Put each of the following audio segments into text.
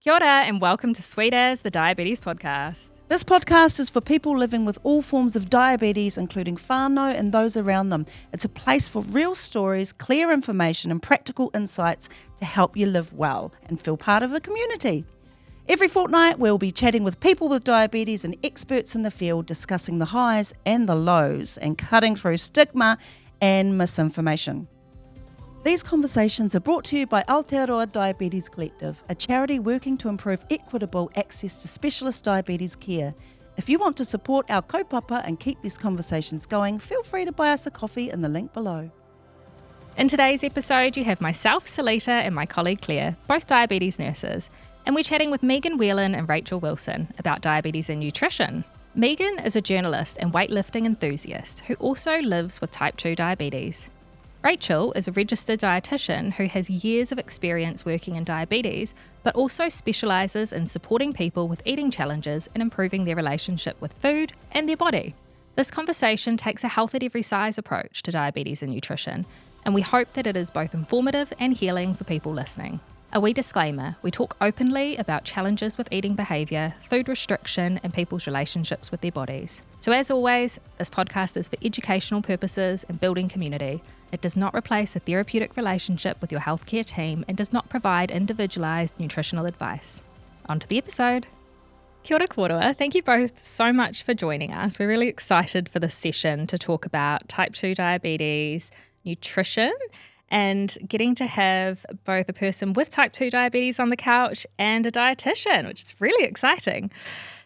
Kia ora and welcome to Sweet As, the Diabetes Podcast. This podcast is for people living with all forms of diabetes, including whānau and those around them. It's a place for real stories, clear information and practical insights to help you live well and feel part of a community. Every fortnight we'll be chatting with people with diabetes and experts in the field, discussing the highs and the lows and cutting through stigma and misinformation. These conversations are brought to you by Aotearoa Diabetes Collective, a charity working to improve equitable access to specialist diabetes care. If you want to support our kaupapa and keep these conversations going, feel free to buy us a coffee in the link below. In today's episode, you have myself, Salita, and my colleague Claire, both diabetes nurses, and we're chatting with Megan Whelan and Rachael Wilson about diabetes and nutrition. Megan is a journalist and weightlifting enthusiast who also lives with type 2 diabetes. Rachael is a registered dietitian who has years of experience working in diabetes, but also specialises in supporting people with eating challenges and improving their relationship with food and their body. This conversation takes a health at every size approach to diabetes and nutrition, and we hope that it is both informative and healing for people listening. A wee disclaimer, we talk openly about challenges with eating behaviour, food restriction and people's relationships with their bodies. So as always, this podcast is for educational purposes and building community. It does not replace a therapeutic relationship with your healthcare team and does not provide individualised nutritional advice. On to the episode. Kia ora kōrua. Thank you both so much for joining us. We're really excited for this session to talk about type 2 diabetes, nutrition, and getting to have both a person with type 2 diabetes on the couch and a dietitian, which is really exciting.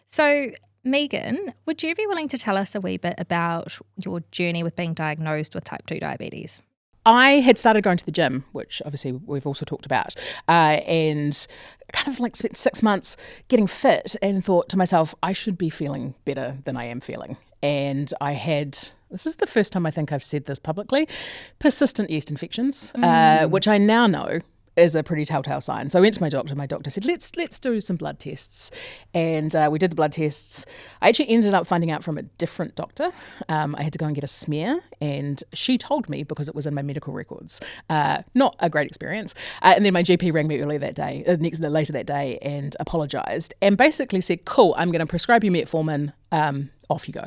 So, Megan, would you be willing to tell us a wee bit about your journey with being diagnosed with type 2 diabetes? I had started going to the gym, which obviously we've also talked about, and kind of like spent 6 months getting fit and thought to myself, I should be feeling better than I am feeling. And I had, this is the first time I think I've said this publicly, persistent yeast infections, which I now know is a pretty telltale sign. So I went to my doctor. My doctor said, let's do some blood tests. And we did the blood tests. I actually ended up finding out from a different doctor. I had to go and get a smear, and she told me because it was in my medical records. Not a great experience. And then my GP rang me later that day and apologised and basically said, cool, I'm going to prescribe you metformin. Off you go.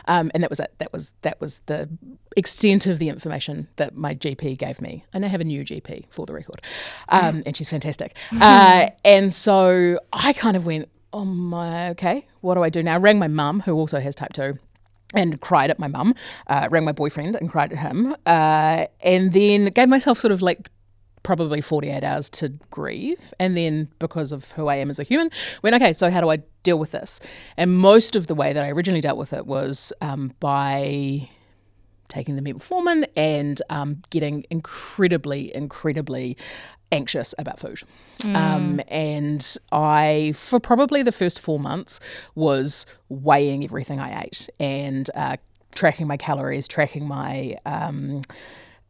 And that was it. That was the extent of the information that my GP gave me. And I have a new GP for the record. And she's fantastic. And so I kind of went, okay, what do I do now? I rang my mum, who also has type 2. And cried at my mum, rang my boyfriend and cried at him. And then gave myself sort of like probably 48 hours to grieve. And then because of who I am as a human, went, okay, so how do I deal with this? And most of the way that I originally dealt with it was by taking the metformin and getting incredibly anxious about food. And I, for probably the first 4 months, was weighing everything I ate and tracking my calories, tracking my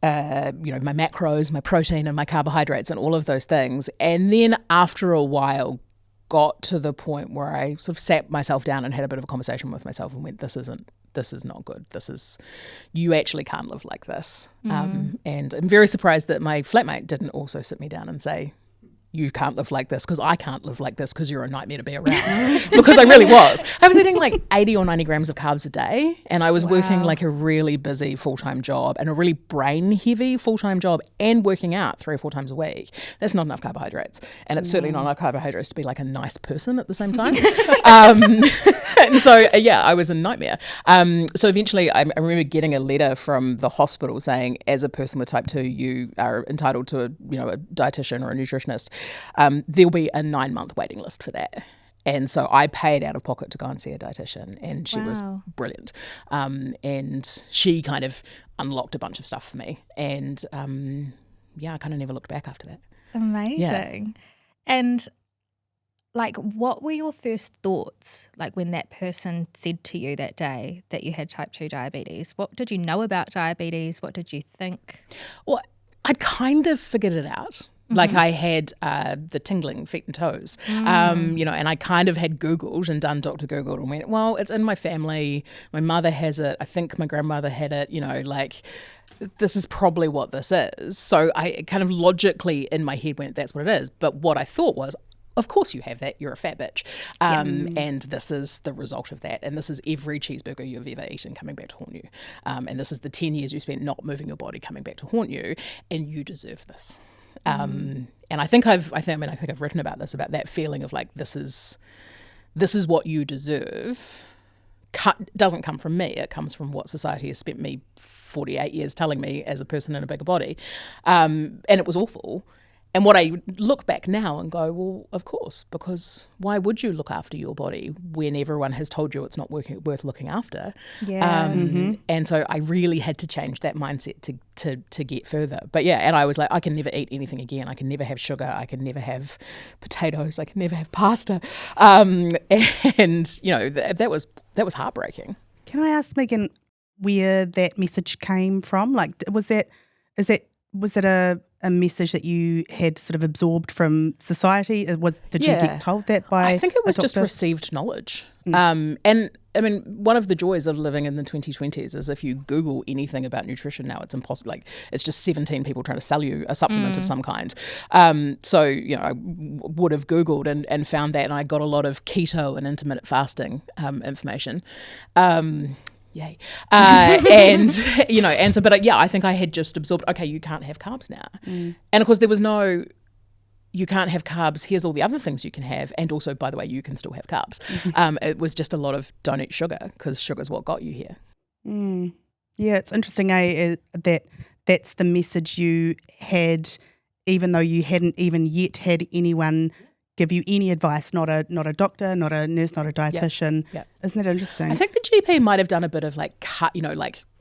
my macros, my protein and my carbohydrates and all of those things. And then after a while got to the point where I sort of sat myself down and had a bit of a conversation with myself and went, this is not good. You actually can't live like this. And I'm very surprised that my flatmate didn't also sit me down and say, you can't live like this because I can't live like this because you're a nightmare to be around. Because I really was. I was eating like 80 or 90 grams of carbs a day, and I was working like a really busy full-time job and a really brain-heavy full-time job and working out 3 or 4 times a week. That's not enough carbohydrates. And it's certainly not enough carbohydrates to be like a nice person at the same time. And so, I was a nightmare. So eventually I remember getting a letter from the hospital saying, as a person with type 2, you are entitled to a dietitian or a nutritionist. There'll be a 9-month waiting list for that. And so I paid out of pocket to go and see a dietitian, and she was brilliant. And she kind of unlocked a bunch of stuff for me. And I kind of never looked back after that. Amazing. Yeah. And like, what were your first thoughts, like when that person said to you that day that you had type 2 diabetes? What did you know about diabetes? What did you think? Well, I'd kind of figured it out. Like I had the tingling feet and toes, and I kind of had Googled and done Dr. Google and went, well, it's in my family. My mother has it. I think my grandmother had it, this is probably what this is. So I kind of logically in my head went, that's what it is. But what I thought was, of course you have that, you're a fat bitch. And this is the result of that. And this is every cheeseburger you've ever eaten coming back to haunt you. And this is the 10 years you spent not moving your body coming back to haunt you. And you deserve this. And I think I've written about this, about that feeling of like, this is what you deserve. Doesn't come from me. It comes from what society has spent me 48 years telling me as a person in a bigger body. And it was awful. And what I look back now and go, well, of course, because why would you look after your body when everyone has told you it's not worth looking after? Yeah. And so I really had to change that mindset to get further. But yeah, and I was like, I can never eat anything again. I can never have sugar. I can never have potatoes. I can never have pasta. And that was heartbreaking. Can I ask, Megan, where that message came from? Like, was it a message that you had sort of absorbed from society? Did you get told that by I think it was a just doctor? received knowledge. And I mean, one of the joys of living in the 2020s is if you Google anything about nutrition now, it's impossible. Like, it's just 17 people trying to sell you a supplement of some kind. So, I would have Googled and found that, and I got a lot of keto and intermittent fasting information. Yay. I think I had just absorbed, okay, you can't have carbs now. And of course there was no, you can't have carbs, here's all the other things you can have, and also, by the way, you can still have carbs. It was just a lot of don't eat sugar, because sugar's what got you here. Yeah, it's interesting, that's the message you had, even though you hadn't even yet had anyone give you any advice, not a doctor, not a nurse, not a dietitian. Yep. Isn't that interesting? I think the GP might have done a bit of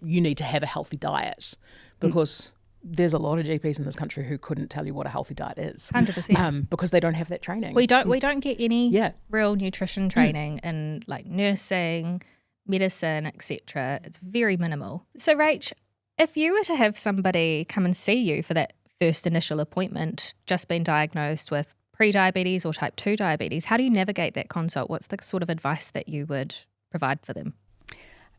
you need to have a healthy diet, because there's a lot of GPs in this country who couldn't tell you what a healthy diet is. 100%. Because they don't have that training. We don't get any real nutrition training in like nursing, medicine, etc. It's very minimal. So Rach, if you were to have somebody come and see you for that first initial appointment, just been diagnosed with pre-diabetes or type 2 diabetes, how do you navigate that consult? What's the sort of advice that you would provide for them?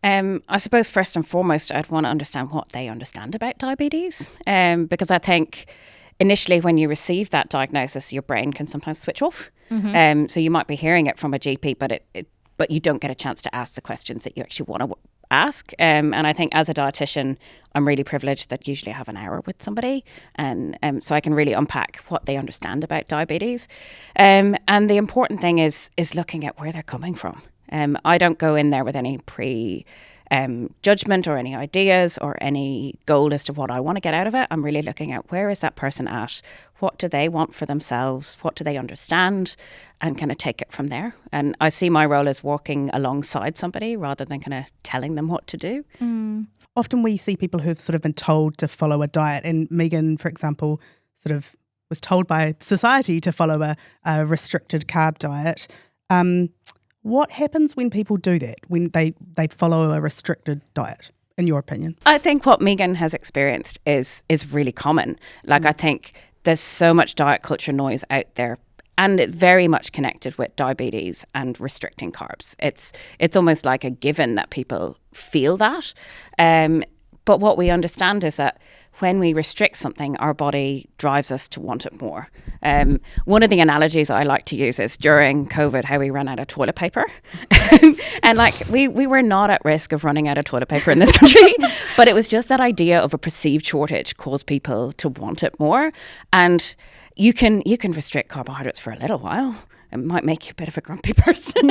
I suppose first and foremost, I'd want to understand what they understand about diabetes, because I think initially when you receive that diagnosis, your brain can sometimes switch off. So you might be hearing it from a GP, but you don't get a chance to ask the questions that you actually want to ask. And I think as a dietitian, I'm really privileged that usually I have an hour with somebody, and so I can really unpack what they understand about diabetes. And the important thing is looking at where they're coming from. I don't go in there with any judgment or any ideas or any goal as to what I want to get out of it. I'm really looking at where is that person at? What do they want for themselves? What do they understand? And kind of take it from there. And I see my role as walking alongside somebody rather than kind of telling them what to do. Often we see people who've sort of been told to follow a diet, and Megan, for example, sort of was told by society to follow a restricted carb diet. What happens when people do that, when they follow a restricted diet, in your opinion? I think what Megan has experienced is really common. Like, I think there's so much diet culture noise out there, and it's very much connected with diabetes and restricting carbs. It's almost like a given that people feel that. But what we understand is that when we restrict something, our body drives us to want it more. One of the analogies I like to use is during COVID, how we ran out of toilet paper. And like, we were not at risk of running out of toilet paper in this country, but it was just that idea of a perceived shortage caused people to want it more. And you can restrict carbohydrates for a little while. It might make you a bit of a grumpy person,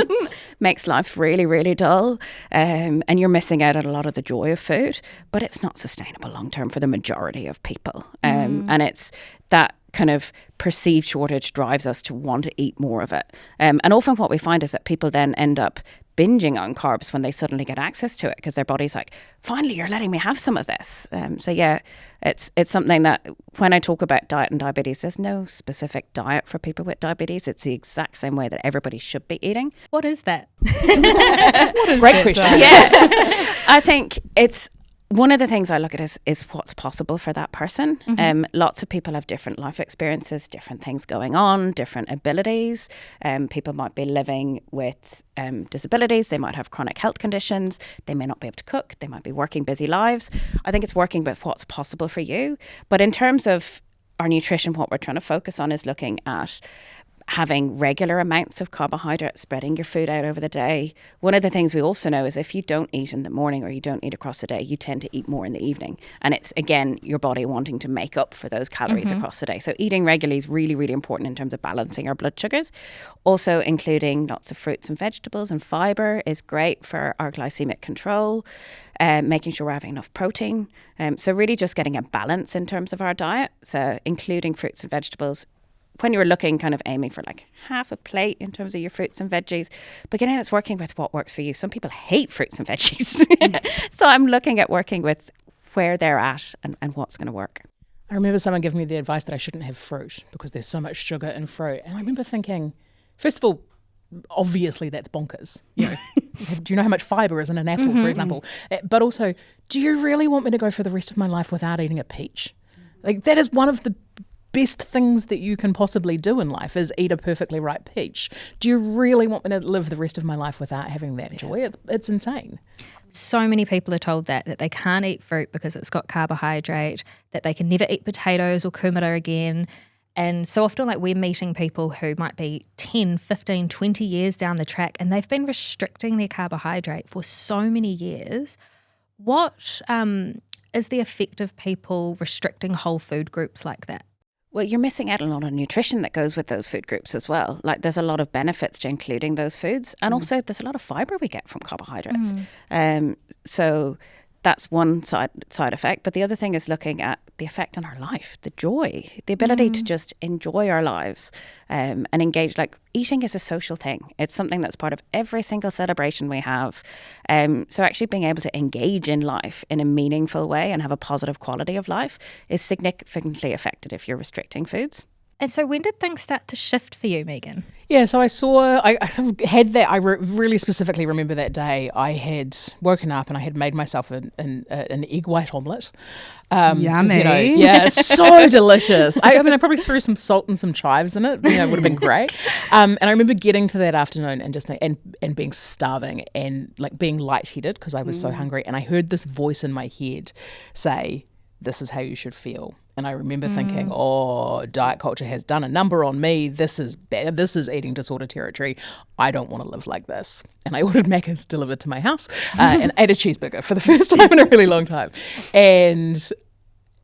makes life really, really dull, and you're missing out on a lot of the joy of food, but it's not sustainable long-term for the majority of people. And it's that kind of perceived shortage drives us to want to eat more of it. And often what we find is that people then end up binging on carbs when they suddenly get access to it, because their body's like, finally, you're letting me have some of this. So yeah, it's something that when I talk about diet and diabetes, there's no specific diet for people with diabetes. It's the exact same way that everybody should be eating. What is that? Great question. Yeah. I think it's one of the things I look at is what's possible for that person. Lots of people have different life experiences, different things going on, different abilities. People might be living with disabilities. They might have chronic health conditions. They may not be able to cook. They might be working busy lives. I think it's working with what's possible for you. But in terms of our nutrition, what we're trying to focus on is looking at having regular amounts of carbohydrates, spreading your food out over the day. One of the things we also know is if you don't eat in the morning or you don't eat across the day, you tend to eat more in the evening. And it's, again, your body wanting to make up for those calories across the day. So eating regularly is really, really important in terms of balancing our blood sugars. Also including lots of fruits and vegetables and fibre is great for our glycemic control, making sure we're having enough protein. So really just getting a balance in terms of our diet. So including fruits and vegetables, when you were looking, kind of aiming for like half a plate in terms of your fruits and veggies. But again, it's working with what works for you. Some people hate fruits and veggies. So I'm looking at working with where they're at and what's going to work. I remember someone giving me the advice that I shouldn't have fruit because there's so much sugar in fruit. And I remember thinking, first of all, obviously that's bonkers. You know, do you know how much fibre is in an apple, for example? But also, do you really want me to go for the rest of my life without eating a peach? Like, that is one of the best things that you can possibly do in life is eat a perfectly ripe peach. Do you really want me to live the rest of my life without having that joy? It's insane. So many people are told that they can't eat fruit because it's got carbohydrate, that they can never eat potatoes or kumara again. And so often, like, we're meeting people who might be 10, 15, 20 years down the track and they've been restricting their carbohydrate for so many years. What is the effect of people restricting whole food groups like that? Well, you're missing out on a lot of nutrition that goes with those food groups as well. Like, there's a lot of benefits to including those foods. And also there's a lot of fibre we get from carbohydrates. So that's one side effect. But the other thing is looking at the effect on our life, the joy, the ability to just enjoy our lives and engage. Like, eating is a social thing. It's something that's part of every single celebration we have. So actually being able to engage in life in a meaningful way and have a positive quality of life is significantly affected if you're restricting foods. And so when did things start to shift for you, Megan? Yeah, so I sort of had that. I really specifically remember that day. I had woken up and I had made myself an egg white omelette. Yummy. You know, yeah, so delicious. I mean, I probably threw some salt and some chives in it. You know, it would have been great. And I remember getting to that afternoon and just and being starving and like being lightheaded because I was so hungry. And I heard this voice in my head say, "This is how you should feel." And I remember thinking, oh, diet culture has done a number on me. This is bad. This is eating disorder territory. I don't want to live like this. And I ordered Macca's delivered to my house and ate a cheeseburger for the first time in a really long time. And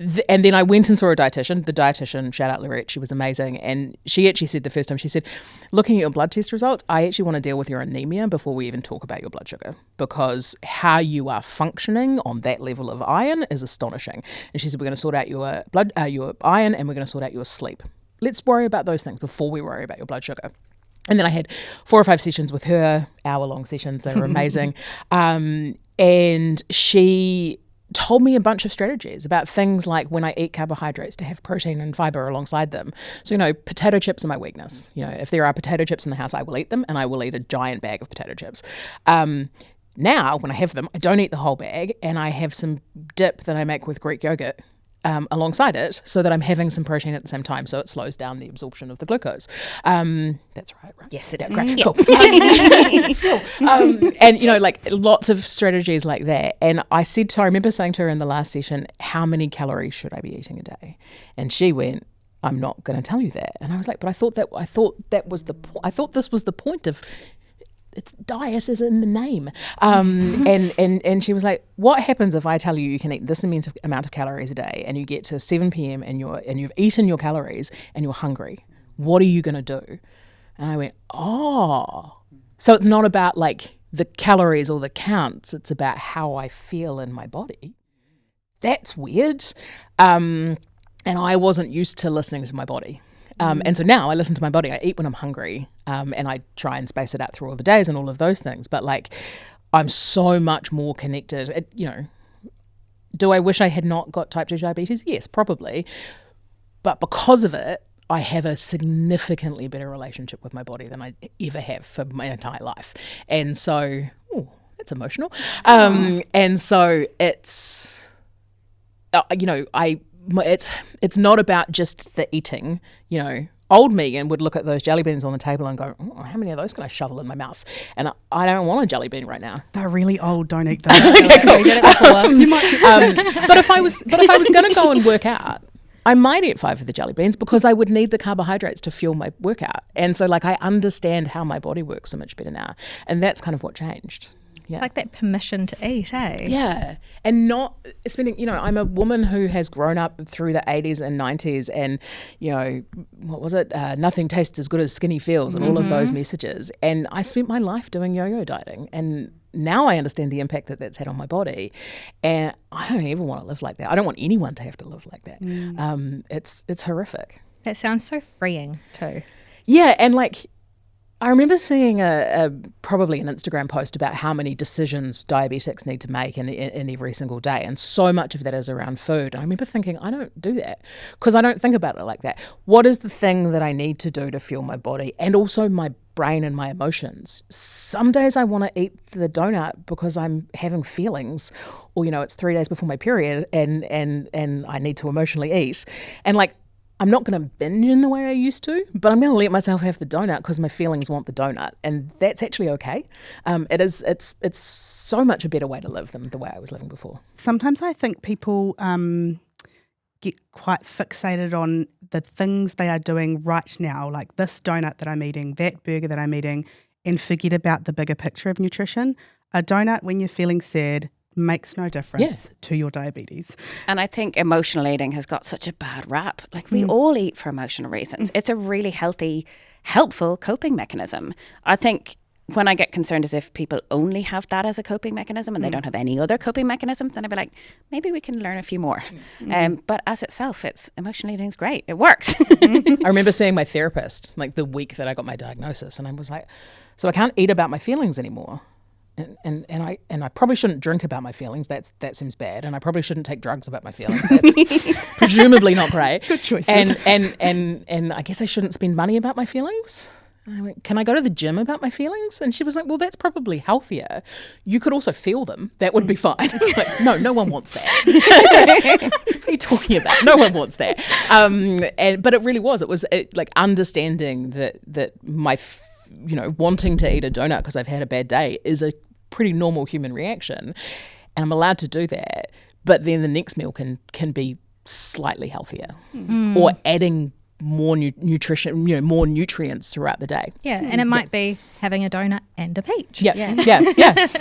then I went and saw a dietitian. The dietitian, shout out Lorette, she was amazing. And she actually said the first time, she said, looking at your blood test results, I actually want to deal with your anemia before we even talk about your blood sugar, because how you are functioning on that level of iron is astonishing. And she said, we're going to sort out your your iron, and we're going to sort out your sleep. Let's worry about those things before we worry about your blood sugar. And then I had 4 or 5 sessions with her, hour-long sessions. They were amazing. And she told me a bunch of strategies about things like when I eat carbohydrates to have protein and fibre alongside them. So, you know, potato chips are my weakness. You know, if there are potato chips in the house, I will eat them, and I will eat a giant bag of potato chips. Now, when I have them, I don't eat the whole bag, and I have some dip that I make with Greek yogurt alongside it, so that I'm having some protein at the same time, so it slows down the absorption of the glucose. That's right? Yes, it is. Great, cool. And, you know, like lots of strategies like that. And I remember saying to her in the last session, how many calories should I be eating a day? And she went, I'm not going to tell you that. And I was like, but I thought this was the point of it's diet is in the name. And she was like, what happens if I tell you you can eat this amount of calories a day and you get to 7 p.m. and you've eaten your calories and you're hungry? What are you going to do? And I went, oh. So it's not about like the calories or the counts. It's about how I feel in my body. That's weird. And I wasn't used to listening to my body. And so now I listen to my body. I eat when I'm hungry, and I try and space it out through all the days and all of those things. But like, I'm so much more connected. You know, do I wish I had not got type 2 diabetes? Yes, probably. But because of it, I have a significantly better relationship with my body than I ever have for my entire life. And so, that's emotional. And so it's, you know, it's not about just the eating. You know, old Megan would look at those jelly beans on the table and go, how many of those can I shovel in my mouth? And I don't want a jelly bean right now. They're really old. Don't eat them. Okay, cool. But if I was going to go and work out, I might eat 5 of the jelly beans because I would need the carbohydrates to fuel my workout. And so like I understand how my body works so much better now. And that's kind of what changed. Yeah. It's like that permission to eat, eh? Yeah. And not spending, I'm a woman who has grown up through the 80s and 90s and, what was it? Nothing tastes as good as skinny feels and all of those messages. And I spent my life doing yo-yo dieting. And now I understand the impact that that's had on my body. And I don't ever want to live like that. I don't want anyone to have to live like that. It's horrific. That sounds so freeing too. Yeah. And like, I remember seeing probably an Instagram post about how many decisions diabetics need to make in every single day. And so much of that is around food. And I remember thinking, I don't do that because I don't think about it like that. What is the thing that I need to do to fuel my body and also my brain and my emotions? Some days I want to eat the donut because I'm having feelings or, it's 3 days before my period and I need to emotionally eat. And like, I'm not going to binge in the way I used to, but I'm going to let myself have the donut because my feelings want the donut, and that's actually okay. It's so much a better way to live than the way I was living before. Sometimes I think people get quite fixated on the things they are doing right now, like this donut that I'm eating, that burger that I'm eating, and forget about the bigger picture of nutrition. A donut when you're feeling sad makes no difference to your diabetes. And I think emotional eating has got such a bad rap. Like we all eat for emotional reasons. It's a really healthy, helpful coping mechanism. I think when I get concerned is if people only have that as a coping mechanism and they don't have any other coping mechanisms, then I'd be like, maybe we can learn a few more. But as itself, emotional eating is great. It works. I remember seeing my therapist like the week that I got my diagnosis, and I was like, so I can't eat about my feelings anymore. And I probably shouldn't drink about my feelings. That seems bad. And I probably shouldn't take drugs about my feelings. That's presumably not great. Good choices. And I guess I shouldn't spend money about my feelings. And I went, can I go to the gym about my feelings? And she was like, well, that's probably healthier. You could also feel them. That would be fine. Like, no one wants that. What are you talking about? No one wants that. But it really was. It was like understanding that my wanting to eat a donut because I've had a bad day is a pretty normal human reaction, and I'm allowed to do that. But then the next meal can be slightly healthier or adding more nutrition, more nutrients throughout the day. Yeah, and it might be having a donut and a peach. Yeah.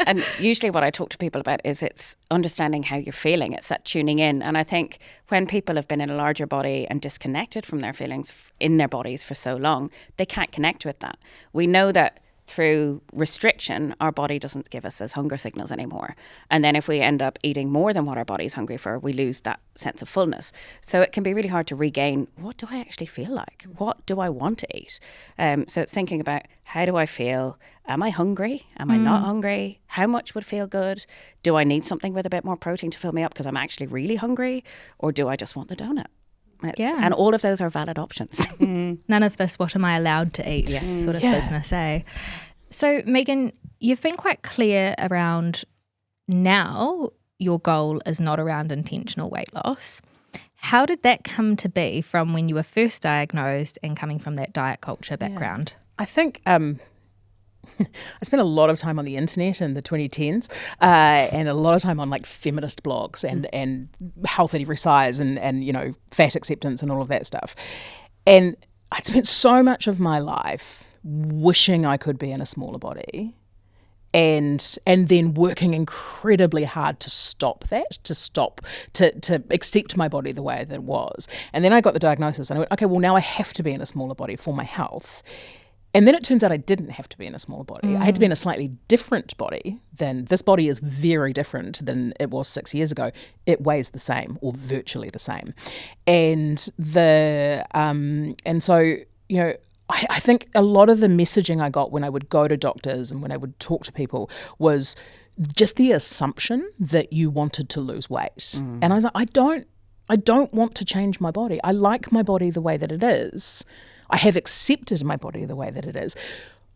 And usually what I talk to people about is it's understanding how you're feeling. It's that tuning in. And I think when people have been in a larger body and disconnected from their feelings in their bodies for so long, they can't connect with that. We know that through restriction, our body doesn't give us those hunger signals anymore. And then if we end up eating more than what our body's hungry for, we lose that sense of fullness. So it can be really hard to regain, what do I actually feel like? What do I want to eat? So it's thinking about, how do I feel? Am I hungry? Am I not hungry? How much would feel good? Do I need something with a bit more protein to fill me up because I'm actually really hungry? Or do I just want the donut? And all of those are valid options. None of this, what am I allowed to eat sort of business, eh? So, Megan, you've been quite clear around now your goal is not around intentional weight loss. How did that come to be from when you were first diagnosed and coming from that diet culture background? I think I spent a lot of time on the internet in the 2010s and a lot of time on like feminist blogs and health at every size and fat acceptance and all of that stuff. And I'd spent so much of my life wishing I could be in a smaller body and then working incredibly hard to stop that, to accept my body the way that it was. And then I got the diagnosis and I went, okay, well now I have to be in a smaller body for my health. And then it turns out I didn't have to be in a smaller body. I had to be in a slightly different body. This body is very different than it was 6 years ago. It weighs the same or virtually the same. And so I think a lot of the messaging I got when I would go to doctors and when I would talk to people was just the assumption that you wanted to lose weight. And I was like, I don't want to change my body. I like my body the way that it is. I have accepted my body the way that it is.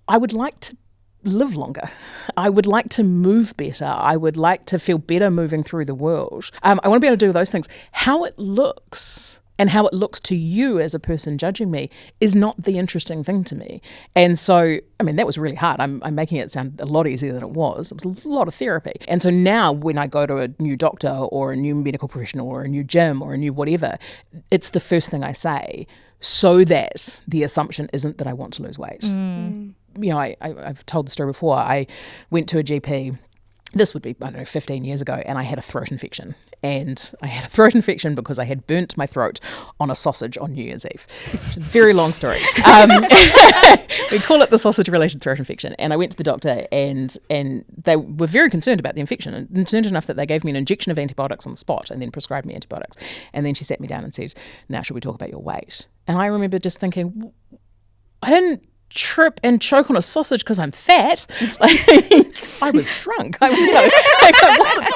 I would like to live longer. I would like to move better. I would like to feel better moving through the world. I want to be able to do those things. How it looks and how it looks to you as a person judging me is not the interesting thing to me. And so, I mean, that was really hard. I'm making it sound a lot easier than it was. It was a lot of therapy. And so now when I go to a new doctor or a new medical professional or a new gym or a new whatever, it's the first thing I say, so that the assumption isn't that I want to lose weight. You know, I've told the story before. I went to a GP, this would be, 15 years ago, and I had a throat infection. And I had a throat infection because I had burnt my throat on a sausage on New Year's Eve. Very long story. We call it the sausage-related throat infection. And I went to the doctor, and they were very concerned about the infection, and concerned enough that they gave me an injection of antibiotics on the spot and then prescribed me antibiotics. And then she sat me down and said, "Now, should we talk about your weight?" And I remember just thinking, I didn't trip and choke on a sausage because I'm fat. Like, I was drunk. I wasn't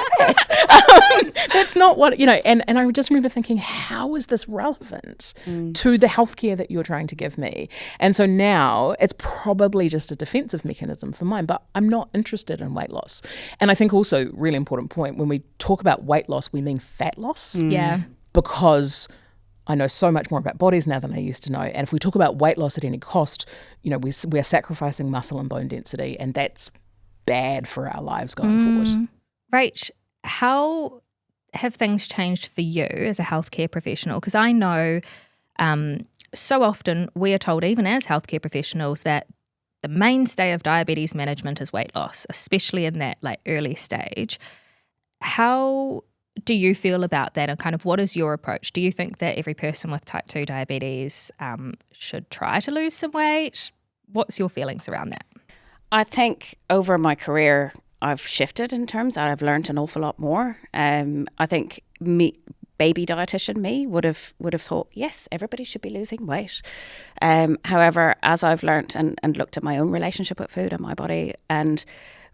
fat. That's not what, and I just remember thinking, how is this relevant to the healthcare that you're trying to give me? And so now it's probably just a defensive mechanism for mine, but I'm not interested in weight loss. And I think also, really important point, when we talk about weight loss, we mean fat loss. Yeah. Because I know so much more about bodies now than I used to know. And if we talk about weight loss at any cost, we're sacrificing muscle and bone density, and that's bad for our lives going forward. Rach, how have things changed for you as a healthcare professional? Because I know so often we are told, even as healthcare professionals, that the mainstay of diabetes management is weight loss, especially in that early stage. How do you feel about that, and kind of what is your approach? Do you think that every person with type 2 diabetes should try to lose some weight? What's your feelings around that? I think over my career, I've shifted in terms that I've learned an awful lot more. I think baby dietitian me would have thought, yes, everybody should be losing weight. However, as I've learned and looked at my own relationship with food and my body, and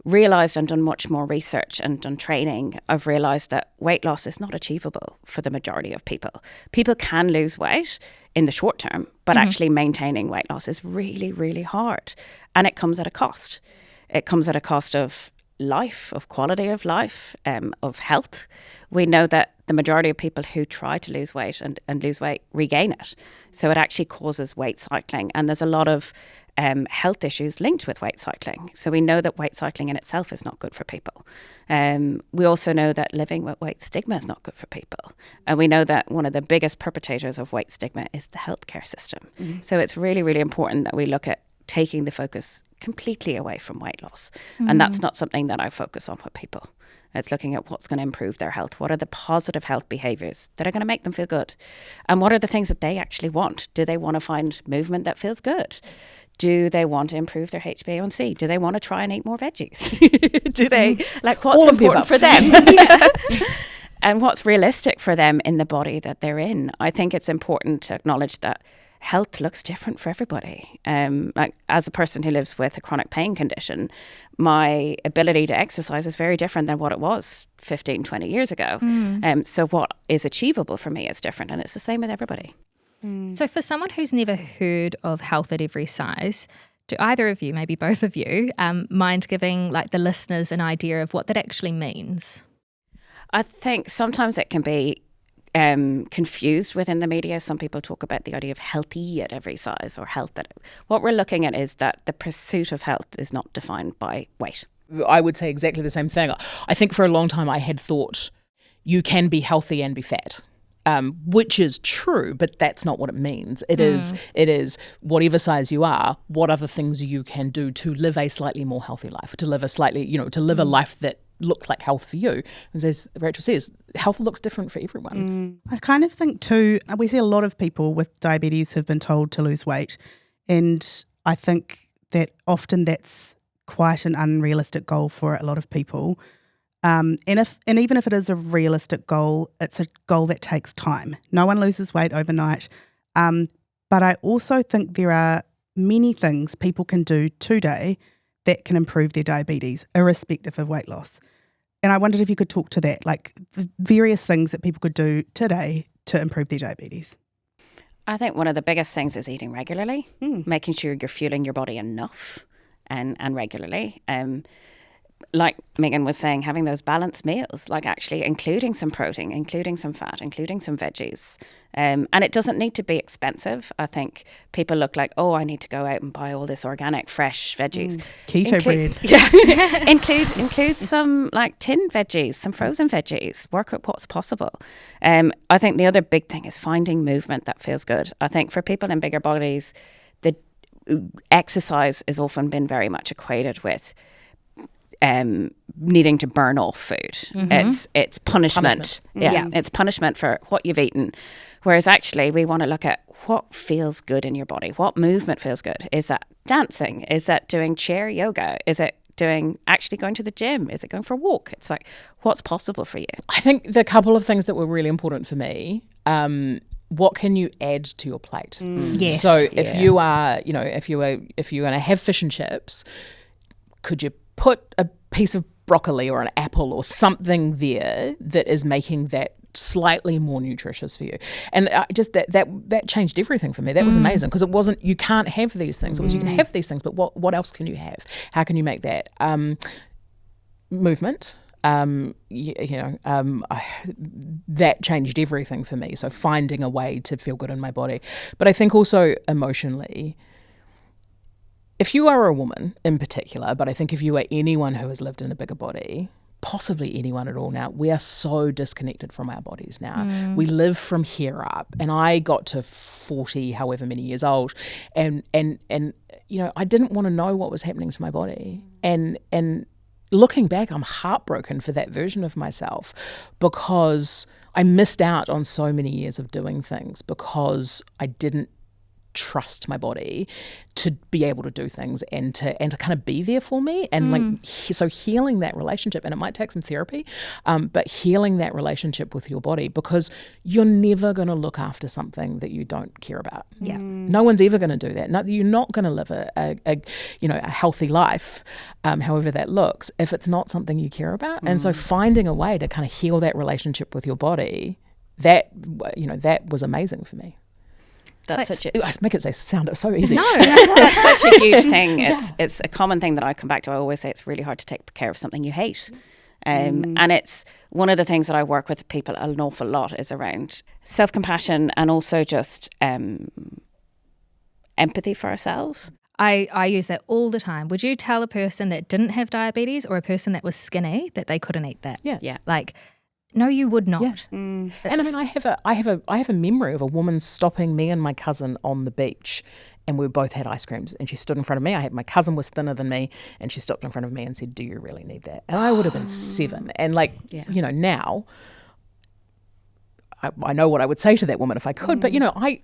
realised and done much more research and done training, I've realised that weight loss is not achievable for the majority of people. People can lose weight in the short term, but actually maintaining weight loss is really, really hard. And it comes at a cost. It comes at a cost of life, of quality of life, of health. We know that the majority of people who try to lose weight and lose weight regain it. So it actually causes weight cycling. And there's a lot of health issues linked with weight cycling. So we know that weight cycling in itself is not good for people. We also know that living with weight stigma is not good for people. And we know that one of the biggest perpetrators of weight stigma is the healthcare system. So it's really, really important that we look at taking the focus completely away from weight loss. And that's not something that I focus on with people. It's looking at what's going to improve their health. What are the positive health behaviours that are going to make them feel good? And what are the things that they actually want? Do they want to find movement that feels good? Do they want to improve their HbA1c? Do they want to try and eat more veggies? Do they, what's important for them? And what's realistic for them in the body that they're in? I think it's important to acknowledge that health looks different for everybody. As a person who lives with a chronic pain condition, my ability to exercise is very different than what it was 15, 20 years ago. So what is achievable for me is different, and it's the same with everybody. So for someone who's never heard of health at every size, do either of you, maybe both of you, mind giving the listeners an idea of what that actually means? I think sometimes it can be confused within the media. Some people talk about the idea of healthy at every size, or health at. What we're looking at is that the pursuit of health is not defined by weight. I would say exactly the same thing. I think for a long time I had thought you can be healthy and be fat. Which is true, but that's not what it means. It is whatever size you are, what other things you can do to live a slightly more healthy life, to live a life that looks like health for you. As Rachel says, health looks different for everyone. I kind of think too, we see a lot of people with diabetes who've been told to lose weight, and I think that often that's quite an unrealistic goal for a lot of people. And even if it is a realistic goal, it's a goal that takes time. No one loses weight overnight. But I also think there are many things people can do today that can improve their diabetes, irrespective of weight loss. And I wondered if you could talk to that, the various things that people could do today to improve their diabetes. I think one of the biggest things is eating regularly, making sure you're fueling your body enough and regularly. like Megan was saying, having those balanced meals, like actually including some protein, including some fat, including some veggies. And it doesn't need to be expensive. I think people look like, oh, I need to go out and buy all this organic, fresh veggies. Keto bread. Yeah. include some like tinned veggies, some frozen veggies. Work with what's possible. I think the other big thing is finding movement that feels good. I think for people in bigger bodies, the exercise has often been very much equated with needing to burn off food. It's punishment. Yeah, it's punishment for what you've eaten. Whereas actually we want to look at what feels good in your body. What movement feels good? Is that dancing? Is that doing chair yoga? Is it actually going to the gym? Is it going for a walk? It's like, what's possible for you? I think the couple of things that were really important for me, what can you add to your plate? Yes. So if you are, if you're going to have fish and chips, could you put a piece of broccoli or an apple or something there that is making that slightly more nutritious for you? And just that changed everything for me. That was amazing, because it wasn't, you can't have these things. It was, you can have these things, but what else can you have? How can you make that? Movement. That changed everything for me. So finding a way to feel good in my body. But I think also emotionally, if you are a woman in particular, but I think if you are anyone who has lived in a bigger body, possibly anyone at all now, we are so disconnected from our bodies now. We live from here up. And I got to 40, however many years old, and I didn't want to know what was happening to my body. And looking back, I'm heartbroken for that version of myself, because I missed out on so many years of doing things because I didn't trust my body to be able to do things and to kind of be there for me. And so healing that relationship, and it might take some therapy, but healing that relationship with your body, because you're never going to look after something that you don't care about. Yeah. No one's ever going to do that. No, you're not going to live a healthy life, however that looks, if it's not something you care about. And so finding a way to kind of heal that relationship with your body, that was amazing for me. That's I make it sound so easy. No, that's such a huge thing. It's a common thing that I come back to. I always say it's really hard to take care of something you hate. And it's one of the things that I work with people an awful lot is around self-compassion and also just empathy for ourselves. I use that all the time. Would you tell a person that didn't have diabetes or a person that was skinny that they couldn't eat that? Yeah. Like, no, you would not. Yeah. And I mean, I have a memory of a woman stopping me and my cousin on the beach, and we both had ice creams, and she stood in front of me. My cousin was thinner than me, and she stopped in front of me and said, "Do you really need that?" And I would have been 7. And now I know what I would say to that woman if I could, but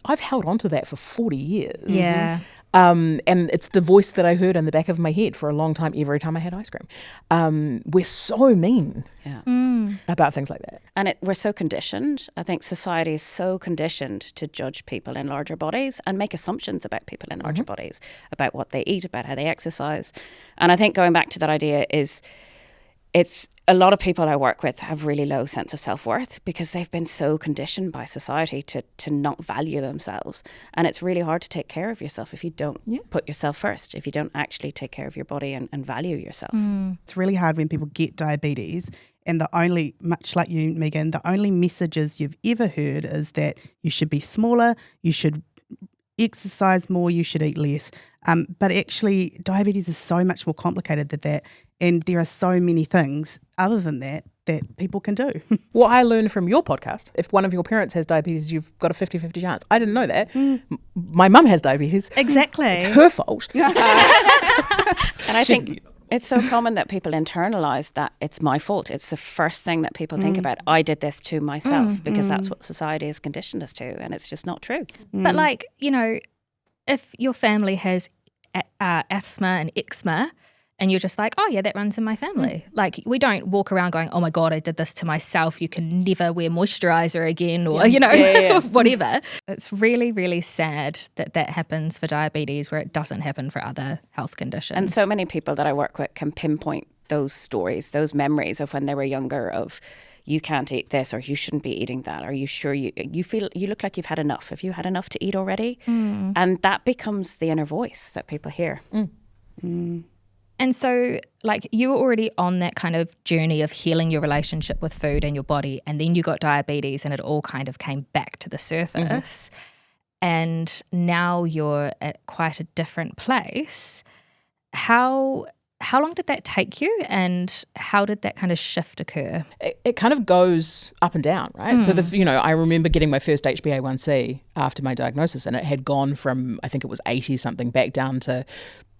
I've held on to that for 40 years. Yeah. And it's the voice that I heard in the back of my head for a long time, every time I had ice cream. We're so mean about things like that. And we're so conditioned. I think society is so conditioned to judge people in larger bodies and make assumptions about people in larger bodies, about what they eat, about how they exercise. And I think going back to that idea is, it's a lot of people I work with have really low sense of self-worth because they've been so conditioned by society to not value themselves. And it's really hard to take care of yourself if you don't put yourself first, if you don't actually take care of your body and value yourself. It's really hard when people get diabetes, and much like you, Megan, the only messages you've ever heard is that you should be smaller, you should exercise more, you should eat less. But actually, diabetes is so much more complicated than that. And there are so many things other than that people can do. What I learned from your podcast, if one of your parents has diabetes, you've got a 50-50 chance. I didn't know that. My mum has diabetes. Exactly. It's her fault. And I think it's so common that people internalize that it's my fault. It's the first thing that people think about. I did this to myself because that's what society has conditioned us to, and it's just not true. But if your family has asthma and eczema, and you're just like, oh yeah, that runs in my family. Like, we don't walk around going, oh my God, I did this to myself. You can never wear moisturizer again, or, whatever. It's really, really sad that happens for diabetes where it doesn't happen for other health conditions. And so many people that I work with can pinpoint those stories, those memories of when they were younger of, you can't eat this, or you shouldn't be eating that. Are you sure you look like you've had enough? Have you had enough to eat already? And that becomes the inner voice that people hear. And so, like, you were already on that kind of journey of healing your relationship with food and your body, and then you got diabetes and it all kind of came back to the surface. And now you're at quite a different place. How long did that take you, and how did that kind of shift occur? It kind of goes up and down, right? So, I remember getting my first HbA1c after my diagnosis, and it had gone from, I think it was 80 something back down to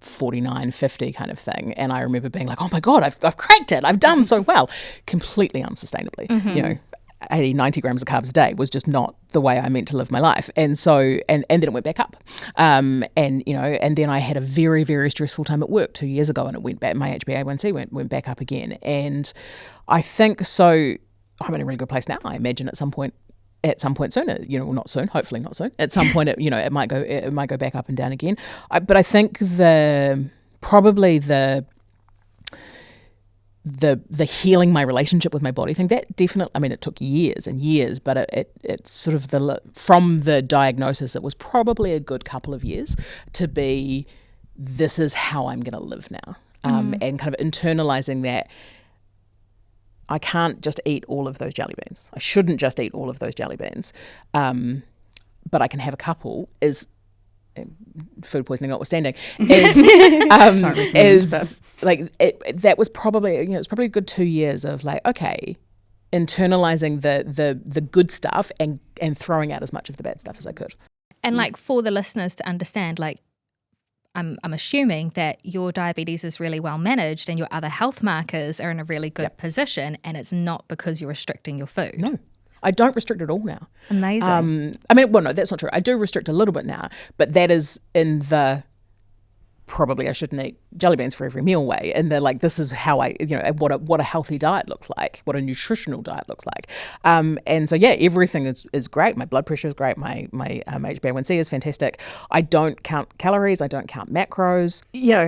49, 50 kind of thing. And I remember being like, oh my God, I've cracked it. I've done so well. Completely unsustainably, 80, 90 grams of carbs a day was just not the way I meant to live my life. And so, and then it went back up. And then I had a very, very stressful time at work 2 years ago, and it went back, my HbA1c went back up again. And I think, so I'm in a really good place now. I imagine at some point soon, well, not soon, hopefully not soon. At some point, it might go back up and down again. But I think probably the healing my relationship with my body thing, that definitely, I mean, it took years and years, but it sort of from the diagnosis, it was probably a good couple of years to be, this is how I'm going to live now, and kind of internalizing that I can't just eat all of those jelly beans. I shouldn't just eat all of those jelly beans, but I can have a couple. Is food poisoning notwithstanding, is like that was probably, it's probably a good 2 years of like, okay, internalizing the good stuff and throwing out as much of the bad stuff as I could. And like, for the listeners to understand, like, I'm assuming that your diabetes is really well managed and your other health markers are in a really good position, and it's not because you're restricting your food. No. I don't restrict at all now. Amazing. No, that's not true. I do restrict a little bit now, but that is in the probably I shouldn't eat jelly beans for every meal way. And they're like, this is how I, what a healthy diet looks like, what a nutritional diet looks like. And so, yeah, everything is great. My blood pressure is great. My HbA1c is fantastic. I don't count calories. I don't count macros.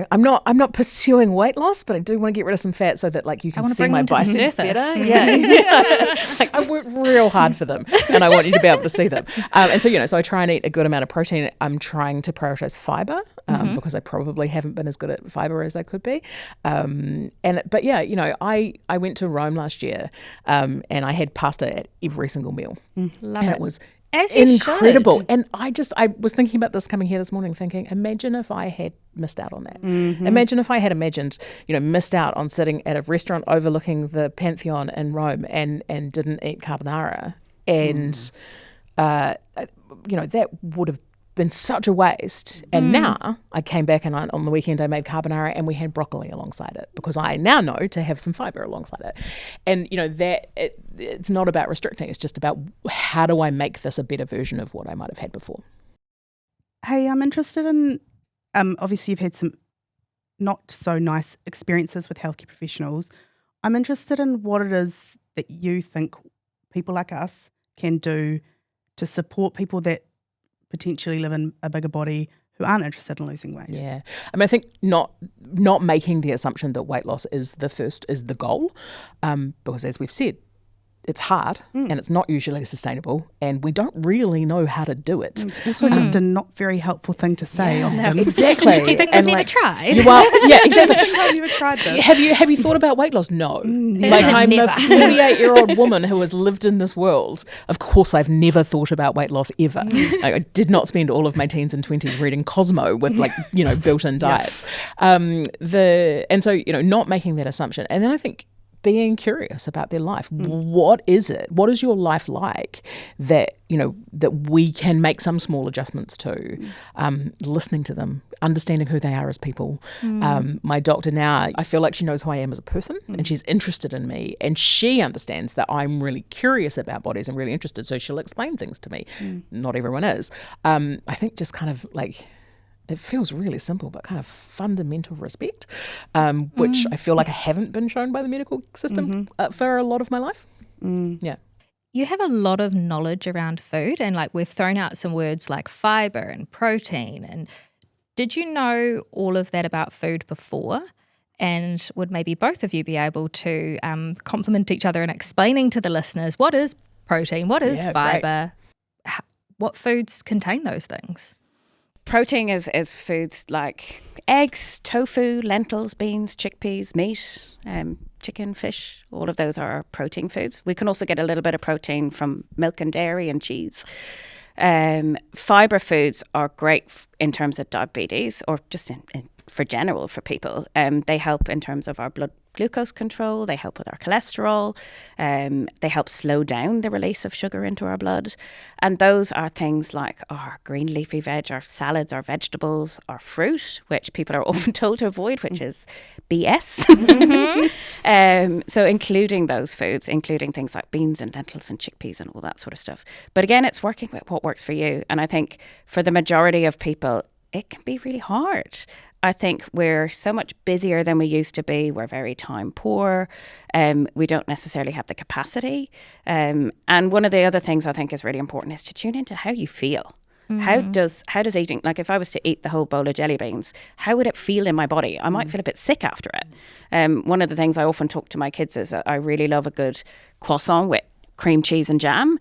I'm not pursuing weight loss, but I do want to get rid of some fat so that like you can see my biceps better. Yeah. Like, I worked real hard for them, and I want you to be able to see them. And so, so I try and eat a good amount of protein. I'm trying to prioritize fiber. Because I probably haven't been as good at fiber as I could be. But I went to Rome last year, and I had pasta at every single meal. Love it. It was as you incredible. should. And I was thinking about this coming here this morning, thinking, imagine if I had missed out on that. Imagine if I had missed out on sitting at a restaurant overlooking the Pantheon in Rome and didn't eat carbonara. And, that would have been such a waste. And now I came back and on the weekend I made carbonara and we had broccoli alongside it, because I now know to have some fiber alongside it. And it's not about restricting, it's just about how do I make this a better version of what I might have had before. Hey, I'm interested in obviously you've had some not so nice experiences with healthcare professionals. I'm interested in what it is that you think people like us can do to support people that potentially live in a bigger body who aren't interested in losing weight. Yeah. I mean, I think not making the assumption that weight loss is the goal, because as we've said, it's hard and it's not usually sustainable, and we don't really know how to do it. It's also just a not very helpful thing to say often. Exactly. Do you think we've never tried? Well, yeah, exactly. Have you ever tried this? Have you thought about weight loss? No. Like, I'm a 48-year-old woman who has lived in this world. Of course, I've never thought about weight loss ever. Like, I did not spend all of my teens and 20s reading Cosmo with built-in diets. And so not making that assumption. And then I think being curious about their life. What is it? What is your life like that we can make some small adjustments to? Listening to them, understanding who they are as people. My doctor now, I feel like she knows who I am as a person, and she's interested in me, and she understands that I'm really curious about bodies and really interested, so she'll explain things to me. Not everyone is. I think just kind of like, it feels really simple, but kind of fundamental respect, which I feel like I haven't been shown by the medical system for a lot of my life. Yeah. You have a lot of knowledge around food, and like, we've thrown out some words like fiber and protein. And did you know all of that about food before? And would maybe both of you be able to complement each other in explaining to the listeners, what is protein, what is fiber, what foods contain those things? Protein is foods like eggs, tofu, lentils, beans, chickpeas, meat, chicken, fish. All of those are protein foods. We can also get a little bit of protein from milk and dairy and cheese. Fiber foods are great in terms of diabetes, or just for general for people. They help in terms of our blood glucose control. They help with our cholesterol. They help slow down the release of sugar into our blood. And those are things like our green leafy veg, our salads, our vegetables, our fruit, which people are often told to avoid, which is BS. So including those foods, including things like beans and lentils and chickpeas and all that sort of stuff. But again, it's working with what works for you. And I think for the majority of people, it can be really hard. I think we're so much busier than we used to be. We're very time poor. We don't necessarily have the capacity. And one of the other things I think is really important is to tune into how you feel. How does eating, like if I was to eat the whole bowl of jelly beans, how would it feel in my body? I might feel a bit sick after it. One of the things I often talk to my kids is that I really love a good croissant with cream cheese and jam.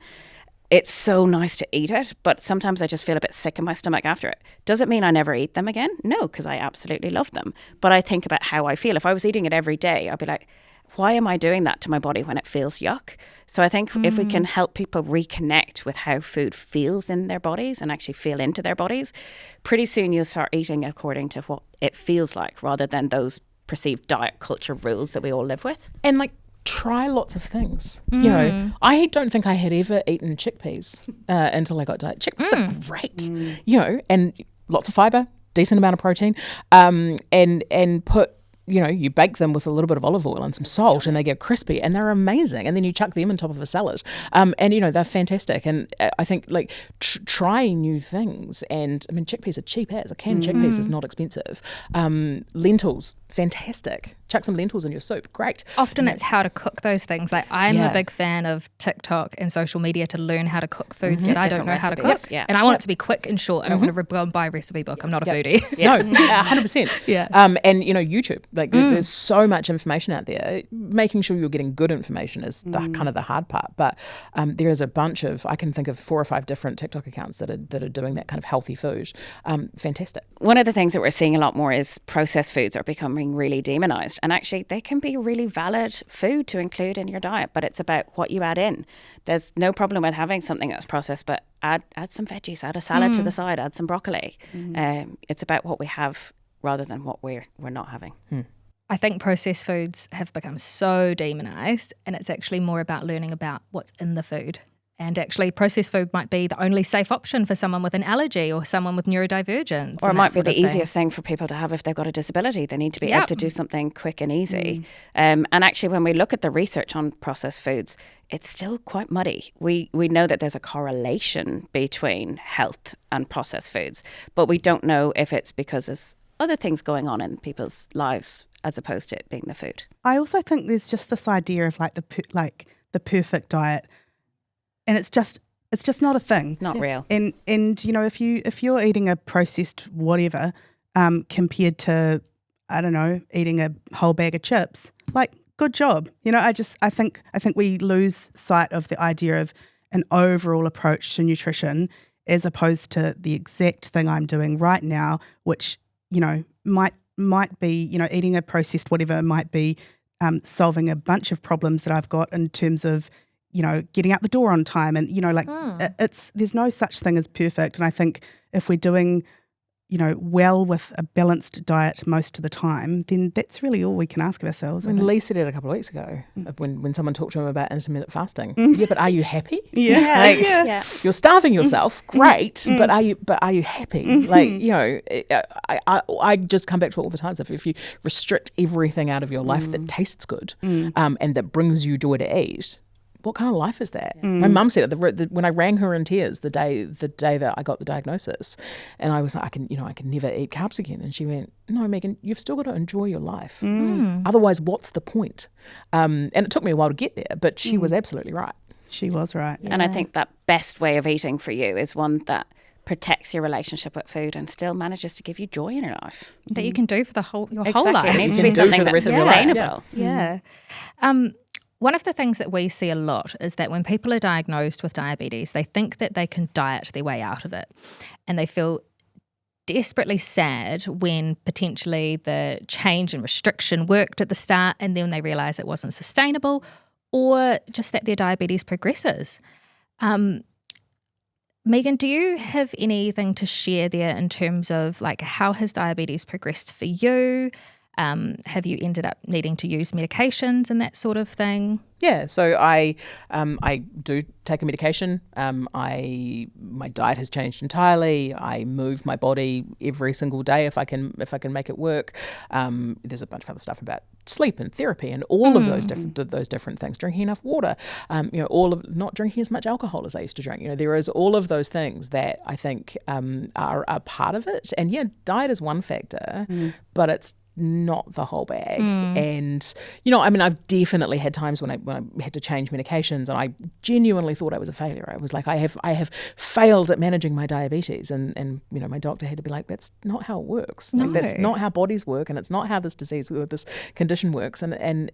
It's so nice to eat it, but sometimes I just feel a bit sick in my stomach after it. Does it mean I never eat them again? No, because I absolutely love them. But I think about how I feel. If I was eating it every day, I'd be like, why am I doing that to my body when it feels yuck? So I think if we can help people reconnect with how food feels in their bodies and actually feel into their bodies, pretty soon you'll start eating according to what it feels like rather than those perceived diet culture rules that we all live with. And like, try lots of things. You know, I don't think I had ever eaten chickpeas until I got diet. Chickpeas are great, you know, and lots of fiber, decent amount of protein, and put, you know, you bake them with a little bit of olive oil and some salt and they get crispy and they're amazing. And then you chuck them on top of a salad. And, you know, they're fantastic. And I think like trying new things. And I mean, chickpeas are cheap as. A can of chickpeas is not expensive. Lentils, fantastic. Chuck some lentils in your soup. Great. Often it's how to cook those things. Like I'm a big fan of TikTok and social media to learn how to cook foods that I don't know how to cook. Yeah. And I want it to be quick and short. I don't want to go and buy a recipe book. I'm not a foodie. No, 100%. Yeah. And, you know, YouTube, like there's so much information out there. Making sure you're getting good information is the kind of the hard part. But there is a bunch of, I can think of 4 or 5 different TikTok accounts that are doing that kind of healthy food. Fantastic. One of the things that we're seeing a lot more is processed foods are becoming really demonized. And actually, they can be really valid food to include in your diet, but it's about what you add in. There's no problem with having something that's processed, but add some veggies, add a salad to the side, add some broccoli. It's about what we have rather than what we're not having. I think processed foods have become so demonized, and it's actually more about learning about what's in the food. And actually, processed food might be the only safe option for someone with an allergy or someone with neurodivergence. Or it might be the easiest thing for people to have if they've got a disability. They need to be able to do something quick and easy. And actually, when we look at the research on processed foods, it's still quite muddy. We know that there's a correlation between health and processed foods, but we don't know if it's because there's other things going on in people's lives as opposed to it being the food. I also think there's just this idea of like the perfect diet. And it's just not a thing. Not real. And you know, if you're eating a processed whatever, compared to, I don't know, eating a whole bag of chips, like good job. You know, I think we lose sight of the idea of an overall approach to nutrition as opposed to the exact thing I'm doing right now, which, you know, might be, you know, eating a processed whatever might be solving a bunch of problems that I've got in terms of, you know, getting out the door on time, and, you know, like there's no such thing as perfect. And I think if we're doing, you know, well with a balanced diet most of the time, then that's really all we can ask of ourselves. When Lee said it a couple of weeks ago, when someone talked to him about intermittent fasting. Yeah, but are you happy? Yeah. You're starving yourself, great, but are you happy? Like, you know, I just come back to it all the time. So if you restrict everything out of your life that tastes good, and that brings you joy to eat, what kind of life is that? My mum said it when I rang her in tears the day that I got the diagnosis, and I was like, I can never eat carbs again. And she went, no, Megan, you've still got to enjoy your life. Otherwise, what's the point? And it took me a while to get there, but she was absolutely right. She was right. Yeah. And I think that best way of eating for you is one that protects your relationship with food and still manages to give you joy in your life. That you can do for your exactly. whole life. It needs to be something that's sustainable. Yeah. One of the things that we see a lot is that when people are diagnosed with diabetes, they think that they can diet their way out of it. And they feel desperately sad when potentially the change and restriction worked at the start and then they realise it wasn't sustainable, or just that their diabetes progresses. Megan, do you have anything to share there in terms of like how has diabetes progressed for you? Have you ended up needing to use medications and that sort of thing? Yeah, so I do take a medication. My diet has changed entirely. I move my body every single day if I can make it work. There's a bunch of other stuff about sleep and therapy and all of those different things. Drinking enough water, all of not drinking as much alcohol as I used to drink. There is all of those things that I think are a part of it. And yeah, diet is one factor, but it's not the whole bag. And I've definitely had times when I had to change medications and I genuinely thought I was a failure. I was like, I have failed at managing my diabetes, and my doctor had to be like, that's not how it works. No. Like, that's not how bodies work, and it's not how this disease or this condition works, and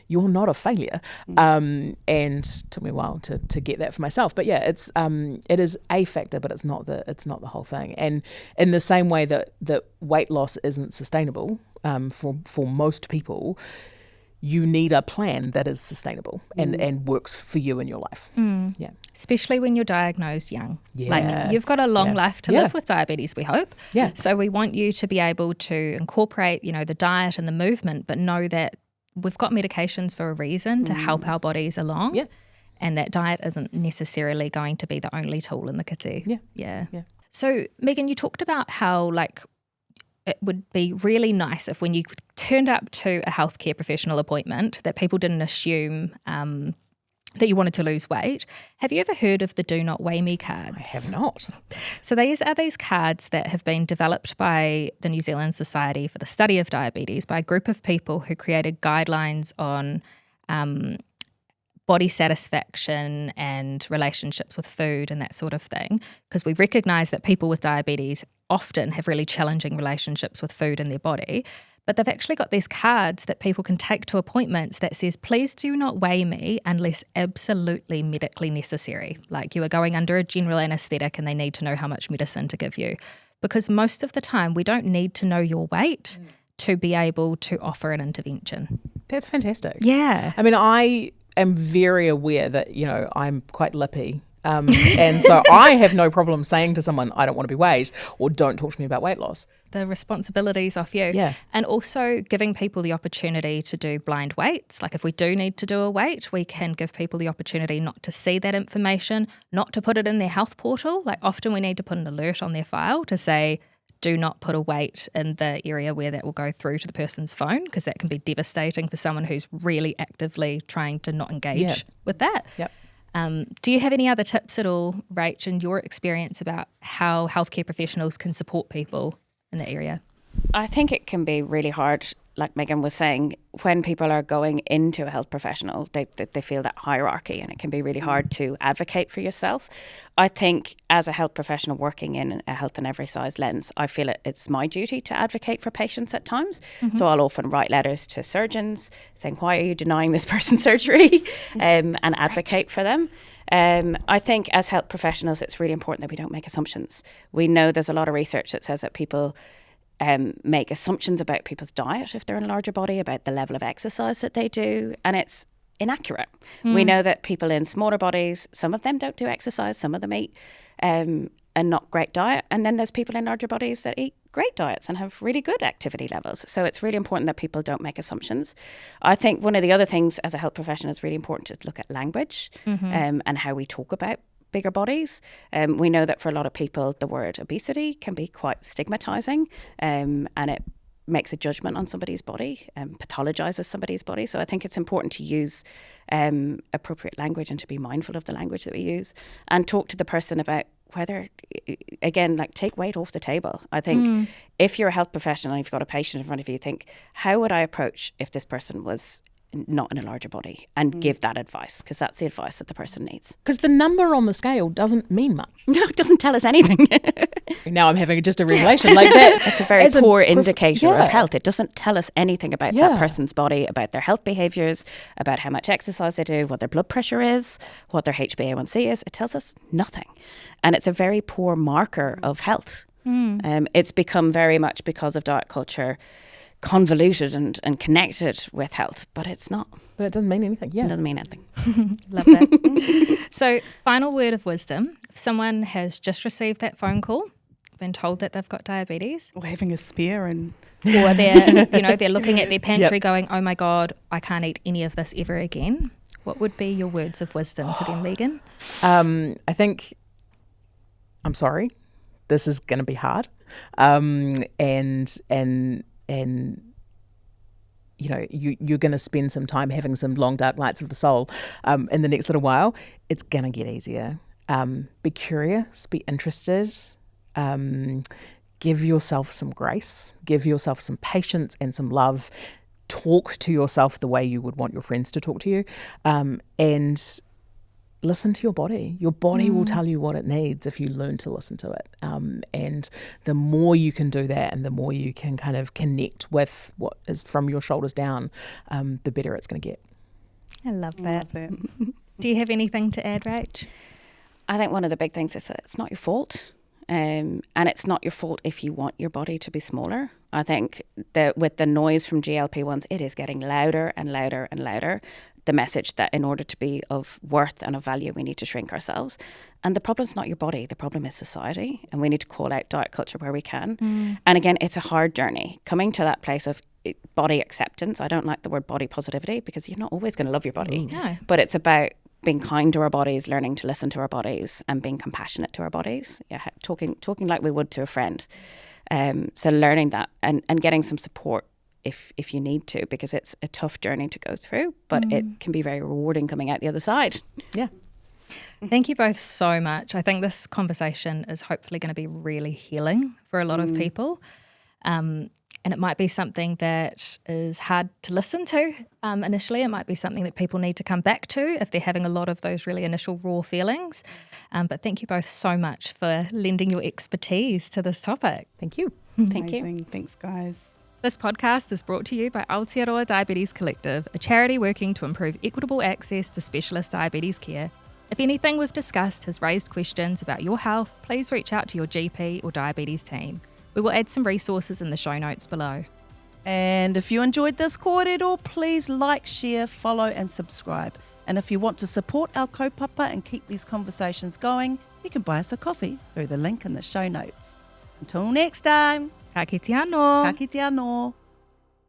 you're not a failure. And it took me a while to get that for myself. But yeah, it is a factor, but it's not the whole thing. And in the same way that weight loss isn't sustainable for most people, you need a plan that is sustainable and works for you in your life. Yeah. Especially when you're diagnosed young. Yeah. Like you've got a long life to live with diabetes, we hope. Yeah. So we want you to be able to incorporate, the diet and the movement, but know that we've got medications for a reason to help our bodies along. Yeah. And that diet isn't necessarily going to be the only tool in the kitty. Yeah. So Megan, you talked about how it would be really nice if when you turned up to a healthcare professional appointment that people didn't assume that you wanted to lose weight. Have you ever heard of the Do Not Weigh Me cards? I have not. So these are these cards that have been developed by the New Zealand Society for the Study of Diabetes by a group of people who created guidelines on body satisfaction and relationships with food and that sort of thing, because we recognise that people with diabetes often have really challenging relationships with food in their body. But they've actually got these cards that people can take to appointments that says, please do not weigh me unless absolutely medically necessary. Like you are going under a general anaesthetic and they need to know how much medicine to give you. Because most of the time we don't need to know your weight to be able to offer an intervention. That's fantastic. Yeah. I mean, I am very aware that, I'm quite lippy. And so I have no problem saying to someone, I don't want to be weighed, or don't talk to me about weight loss. The responsibility's off you. Yeah. And also giving people the opportunity to do blind weights. Like if we do need to do a weight, we can give people the opportunity not to see that information, not to put it in their health portal. Like often we need to put an alert on their file to say, do not put a weight in the area where that will go through to the person's phone, because that can be devastating for someone who's really actively trying to not engage with that. Yep. Do you have any other tips at all, Rach, in your experience about how healthcare professionals can support people in that area? I think it can be really hard, like Megan was saying, when people are going into a health professional, they feel that hierarchy, and it can be really hard to advocate for yourself. I think as a health professional working in a health and exercise lens, I feel it's my duty to advocate for patients at times. So I'll often write letters to surgeons saying, why are you denying this person surgery? And advocate for them. I think as health professionals, it's really important that we don't make assumptions. We know there's a lot of research that says that people make assumptions about people's diet if they're in a larger body, about the level of exercise that they do, and it's inaccurate. We know that people in smaller bodies, some of them don't do exercise, some of them eat a not great diet, and then there's people in larger bodies that eat great diets and have really good activity levels. So it's really important that people don't make assumptions. I think one of the other things as a health professional is really important to look at language and how we talk about bigger bodies. We know that for a lot of people, the word obesity can be quite stigmatizing, and it makes a judgment on somebody's body, pathologizes somebody's body. So I think it's important to use appropriate language and to be mindful of the language that we use, and talk to the person about whether, again, like take weight off the table. I think if you're a health professional and you've got a patient in front of you, think, how would I approach if this person was not in a larger body, and give that advice, because that's the advice that the person needs. Because the number on the scale doesn't mean much. No, it doesn't tell us anything. Now I'm having just a revelation like that. It's a very poor indicator of health. It doesn't tell us anything about that person's body, about their health behaviours, about how much exercise they do, what their blood pressure is, what their HbA1c is. It tells us nothing. And it's a very poor marker of health. It's become very much, because of diet culture, convoluted and connected with health, but it's not. But it doesn't mean anything. Yeah. It doesn't mean anything. Love that. So, final word of wisdom. If someone has just received that phone call, been told that they've got diabetes, Or having a spear and or they're looking at their pantry going, oh my God, I can't eat any of this ever again. What would be your words of wisdom to them, Megan? I think, I'm sorry, this is going to be hard. And you're going to spend some time having some long dark nights of the soul in the next little while. It's going to get easier. Be curious, be interested, give yourself some grace, give yourself some patience and some love. Talk to yourself the way you would want your friends to talk to you, and listen to your body. Your body will tell you what it needs if you learn to listen to it. And the more you can do that, and the more you can kind of connect with what is from your shoulders down, the better it's going to get. I love that. Do you have anything to add, Rach? I think one of the big things is that it's not your fault. And it's not your fault if you want your body to be smaller. I think that with the noise from GLP-1s, it is getting louder and louder and louder. The message that in order to be of worth and of value, we need to shrink ourselves. And the problem's not your body. The problem is society. And we need to call out diet culture where we can. And again, it's a hard journey. Coming to that place of body acceptance. I don't like the word body positivity, because you're not always going to love your body. No. But it's about being kind to our bodies, learning to listen to our bodies, and being compassionate to our bodies. Yeah, talking like we would to a friend. So learning that and getting some support if you need to, because it's a tough journey to go through, but it can be very rewarding coming out the other side. Yeah. Thank you both so much. I think this conversation is hopefully going to be really healing for a lot of people. And it might be something that is hard to listen to initially. It might be something that people need to come back to if they're having a lot of those really initial raw feelings. But thank you both so much for lending your expertise to this topic. Thank you. Thank you. amazing. Thanks, guys. This podcast is brought to you by Aotearoa Diabetes Collective, a charity working to improve equitable access to specialist diabetes care. If anything we've discussed has raised questions about your health, please reach out to your GP or diabetes team. We will add some resources in the show notes below. And if you enjoyed this kōrero, please like, share, follow and subscribe. And if you want to support our kaupapa and keep these conversations going, you can buy us a coffee through the link in the show notes. Until next time, Ka kite anō. ka kite anō.